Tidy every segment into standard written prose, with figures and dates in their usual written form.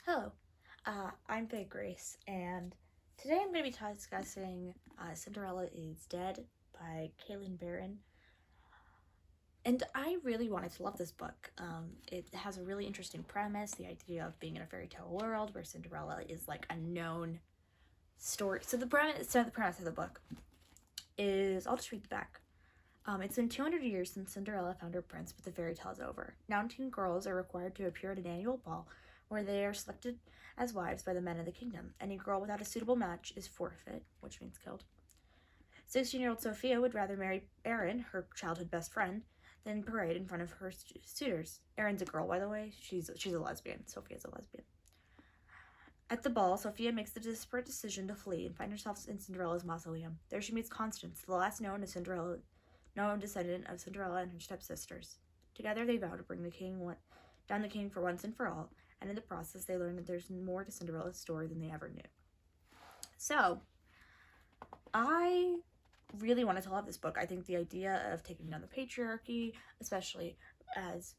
Hello, I'm Big Grace, and today I'm going to be discussing Cinderella Is Dead by Kaylin Barron. And I really wanted to love this book. It has a really interesting premise, the idea of being in a fairy tale world where Cinderella is like a known story. The premise of the book is, I'll just read the back. It's been 200 years since Cinderella found her prince, but the fairy tale is over. Now teen girls are required to appear at an annual ball where they are selected as wives by the men of the kingdom. Any girl without a suitable match is forfeit, which means killed. 16-year-old Sophia would rather marry Aaron, her childhood best friend, than parade in front of her suitors. Aaron's a girl, by the way. She's a lesbian. Sophia's a lesbian. At the ball, Sophia makes the desperate decision to flee and find herself in Cinderella's mausoleum. There she meets Constance, the last known descendant of Cinderella and her stepsisters. Together they vow to bring down the king for once and for all, and in the process they learn that there's more to Cinderella's story than they ever knew. So, I really wanted to love this book. I think the idea of taking down the patriarchy, especially as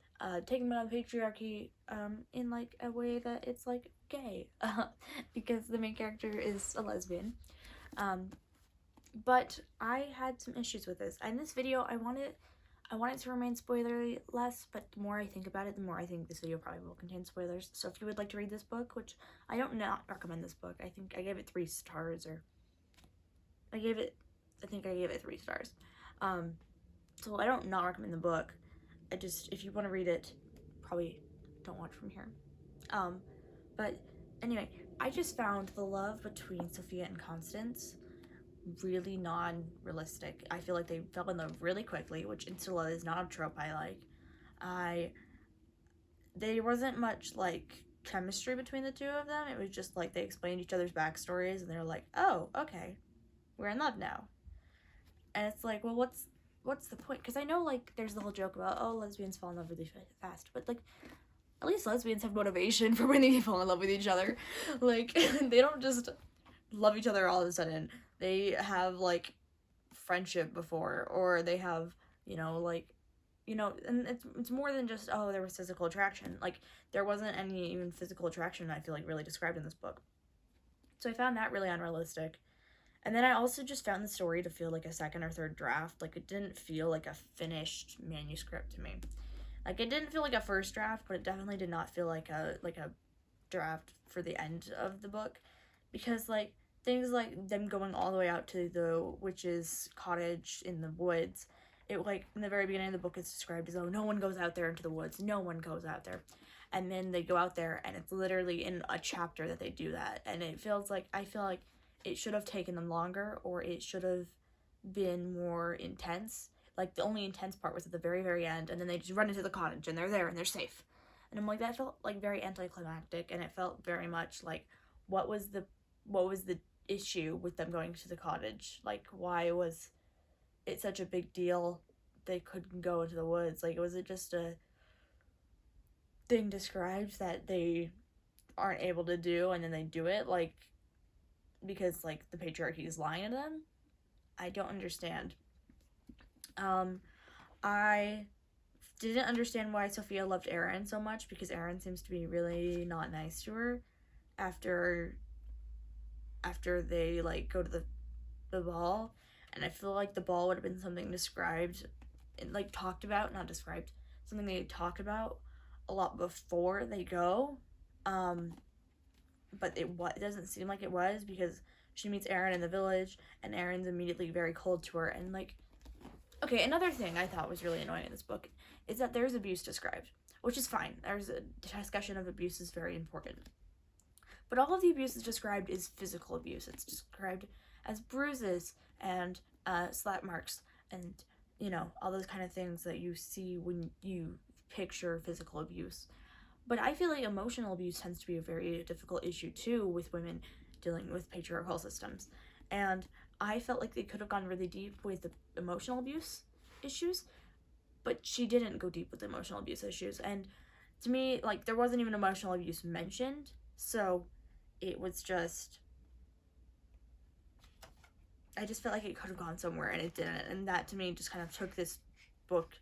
taking down the patriarchy in like a way that it's like gay, because the main character is a lesbian. But I had some issues with this. In this video, I want it to remain spoilery less, but the more I think about it, the more I think this video probably will contain spoilers. So if you would like to read this book, which I don't not recommend this book. I think I gave it 3 stars, or I think I gave it 3 stars. So I don't not recommend the book. If you want to read it, probably don't watch from here. But anyway, I just found the love between Sophia and Constance really non-realistic. I feel like they fell in love really quickly, which in Cinderella is not a trope I like. There wasn't much like chemistry between the two of them. It was just like they explained each other's backstories and they're like, oh, okay, we're in love now. And it's like, well, what's the point? Because I know like there's the whole joke about, oh, lesbians fall in love really fast, but like at least lesbians have motivation for when they fall in love with each other. Like they don't just love each other all of a sudden. They have like friendship before, or they have, and it's more than just, oh, there was physical attraction. Like there wasn't any even physical attraction, I feel like, really described in this book. So I found that really unrealistic. And then I also just found the story to feel like a second or third draft. Like it didn't feel like a finished manuscript to me. Like it didn't feel like a first draft, but it definitely did not feel like a draft for the end of the book, because like things like them going all the way out to the witch's cottage in the woods, it like in the very beginning of the book it's described as, oh, no one goes out there into the woods, no one goes out there, and then they go out there and it's literally in a chapter that they do that, and I feel like it should have taken them longer, or it should have been more intense. Like the only intense part was at the very, very end, and then they just run into the cottage and they're there and they're safe. And I'm like, that felt like very anticlimactic, and it felt very much like, what was the issue with them going to the cottage? Like, why was it such a big deal they couldn't go into the woods? Like, was it just a thing described that they aren't able to do, and then they do it, like, because like the patriarchy is lying to them? I don't understand. I didn't understand why Sophia loved Aaron so much, because Aaron seems to be really not nice to her after they like go to the ball. And I feel like the ball would have been something described and like talked about, not described, something they talked about a lot before they go. But it doesn't seem like it was, because she meets Aaron in the village and Aaron's immediately very cold to her. And like, okay, another thing I thought was really annoying in this book is that there's abuse described, which is fine. There's a discussion of abuse is very important. But all of the abuse is described is physical abuse. It's described as bruises and slap marks and, all those kind of things that you see when you picture physical abuse. But I feel like emotional abuse tends to be a very difficult issue too with women dealing with patriarchal systems. And I felt like they could have gone really deep with the emotional abuse issues, but she didn't go deep with the emotional abuse issues. And to me, like, there wasn't even emotional abuse mentioned, so it was just, I just felt like it could have gone somewhere and it didn't, and that to me just kind of took this book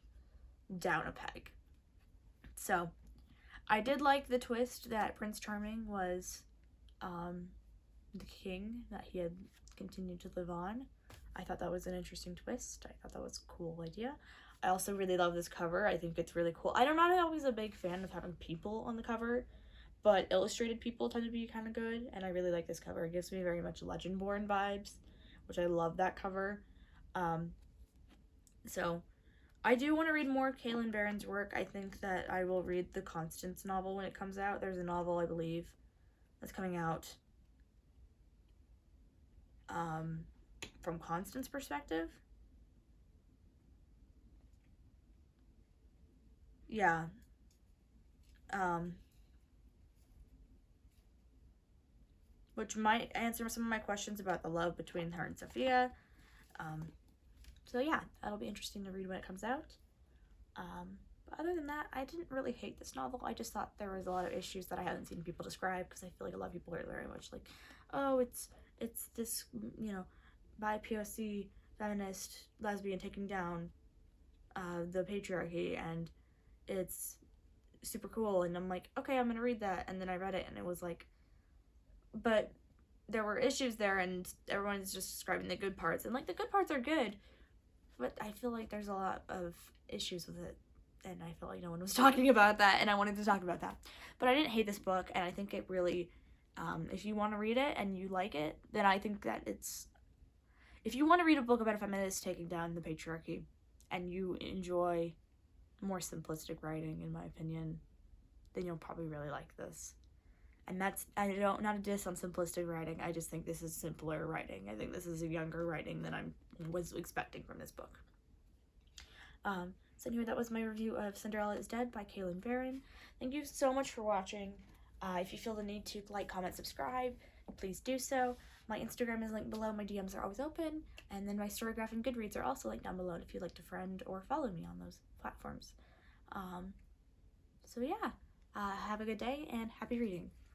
down a peg. So I did like the twist that Prince Charming was the king that he had continued to live on. I thought that was an interesting twist. I thought that was a cool idea. I also really love this cover. I think it's really cool. I'm not always a big fan of having people on the cover, but illustrated people tend to be kind of good, and I really like this cover. It gives me very much Legendborn vibes, which I love that cover. So I do want to read more Kaylin Barron's work. I think that I will read the Constance novel when it comes out. There's a novel, I believe, that's coming out from Constance's perspective. Yeah. Which might answer some of my questions about the love between her and Sophia. So yeah, that'll be interesting to read when it comes out. But other than that, I didn't really hate this novel. I just thought there was a lot of issues that I hadn't seen people describe, because I feel like a lot of people are very much like, oh, it's this, bi POC feminist lesbian taking down the patriarchy, and it's super cool. And I'm like, okay, I'm gonna read that. And then I read it, and it was like, but there were issues there, and everyone's just describing the good parts, and like the good parts are good, but I feel like there's a lot of issues with it, and I feel like no one was talking about that, and I wanted to talk about that. But I didn't hate this book, and I think it really, if you want to read it and you like it, then I think that if you want to read a book about a feminist taking down the patriarchy, and you enjoy more simplistic writing, in my opinion, then you'll probably really like this. And that's, not a diss on simplistic writing, I just think this is simpler writing. I think this is a younger writing than I was expecting from this book. So anyway, that was my review of Cinderella Is Dead by Kaylin Barron. Thank you so much for watching. If you feel the need to like, comment, subscribe, please do so. My Instagram is linked below. My DMs are always open. And then my Storygraph and Goodreads are also linked down below if you'd like to friend or follow me on those platforms. So yeah, have a good day and happy reading.